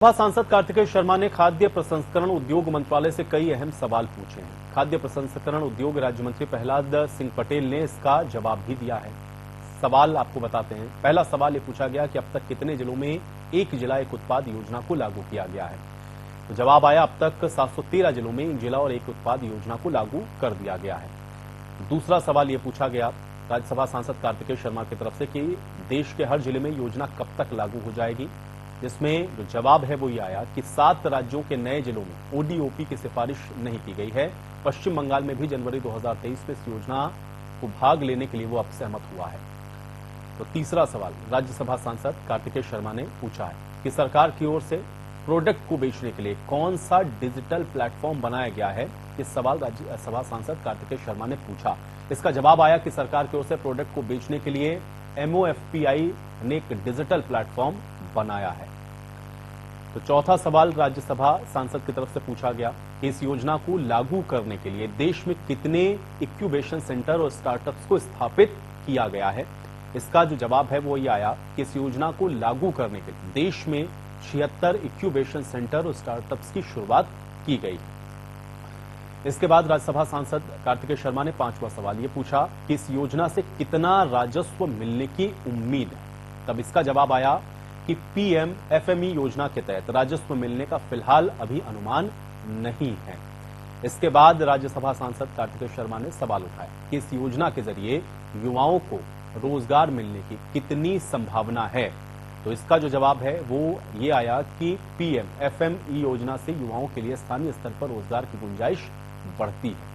भाजपा सांसद कार्तिकेय शर्मा ने खाद्य प्रसंस्करण उद्योग मंत्रालय से कई अहम सवाल पूछे हैं। खाद्य प्रसंस्करण उद्योग राज्य मंत्री प्रहलाद सिंह पटेल ने इसका जवाब भी दिया है। सवाल आपको बताते हैं। पहला सवाल ये पूछा गया कि अब तक कितने जिलों में एक जिला एक उत्पाद योजना को लागू किया गया है। तो जवाब आया, अब तक 713 जिलों में एक जिला और एक उत्पाद योजना को लागू कर दिया गया है। दूसरा सवाल ये पूछा गया राज्यसभा सांसद कार्तिकेय शर्मा की तरफ से कि देश के हर जिले में योजना कब तक लागू हो जाएगी, जिसमें जो जवाब है वो ये आया कि 7 राज्यों के नए जिलों में ओडीओपी की सिफारिश नहीं की गई है। पश्चिम बंगाल में भी जनवरी 2023 में इस योजना को भाग लेने के लिए वो अब सहमत हुआ है। तो तीसरा सवाल राज्यसभा सांसद कार्तिकेय शर्मा ने पूछा है कि सरकार की ओर से प्रोडक्ट को बेचने के लिए कौन सा डिजिटल प्लेटफॉर्म बनाया गया है। इस सवाल राज्यसभा सांसद कार्तिकेय शर्मा ने पूछा। इसका जवाब आया कि सरकार की ओर से प्रोडक्ट को बेचने के लिए MOFPI ने एक डिजिटल प्लेटफॉर्म बनाया है। तो चौथा सवाल राज्यसभा सांसद की तरफ से पूछा गया कि इस योजना को लागू करने के लिए देश में कितने इंक्यूबेशन सेंटर और स्टार्टअप्स को स्थापित किया गया है। इसका जो जवाब है वो ये आया कि इस योजना को लागू करने के लिए देश में 76 इंक्यूबेशन सेंटर और स्टार्टअप्स की शुरुआत की गई। इसके बाद राज्यसभा सांसद कार्तिकेय शर्मा ने पांचवा सवाल ये पूछा कि इस योजना से कितना राजस्व मिलने की उम्मीद है। तब इसका जवाब आया कि PM-FME योजना के तहत राजस्व मिलने का फिलहाल अभी अनुमान नहीं है। इसके बाद राज्यसभा सांसद कार्तिकेय शर्मा ने सवाल उठाया कि इस योजना के जरिए युवाओं को रोजगार मिलने की कितनी संभावना है। तो इसका जो जवाब है वो ये आया कि PM-FME योजना से युवाओं के लिए स्थानीय स्तर पर रोजगार की गुंजाइश बढ़ती है।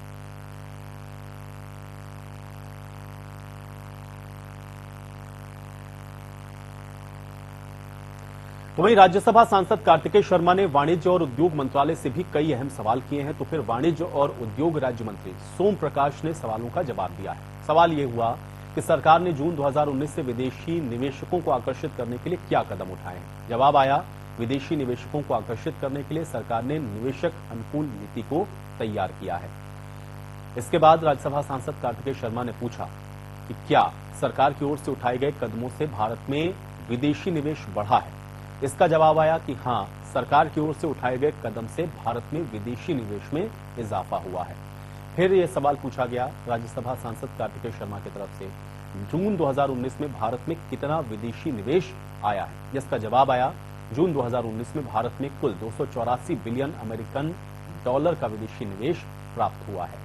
तो वहीं राज्यसभा सांसद कार्तिकेय शर्मा ने वाणिज्य और उद्योग मंत्रालय से भी कई अहम सवाल किए हैं। तो फिर वाणिज्य और उद्योग राज्य मंत्री सोम प्रकाश ने सवालों का जवाब दिया है। सवाल यह हुआ कि सरकार ने जून 2019 से विदेशी निवेशकों को आकर्षित करने के लिए क्या कदम उठाए हैं। जवाब आया, विदेशी निवेशकों को आकर्षित करने के लिए सरकार ने निवेशक अनुकूल नीति को तैयार किया है। इसके बाद राज्यसभा सांसद कार्तिकेय शर्मा ने पूछा कि क्या सरकार की ओर से उठाए गए कदमों से भारत में विदेशी निवेश बढ़ा है। इसका जवाब आया कि हां, सरकार की ओर से उठाए गए कदम से भारत में विदेशी निवेश में इजाफा हुआ है। फिर यह सवाल पूछा गया राज्यसभा सांसद कार्तिकेय शर्मा की तरफ से, जून 2019 में भारत में कितना विदेशी निवेश आया है। जिसका जवाब आया, जून 2019 में भारत में कुल 284 बिलियन अमेरिकन डॉलर का विदेशी निवेश प्राप्त हुआ है।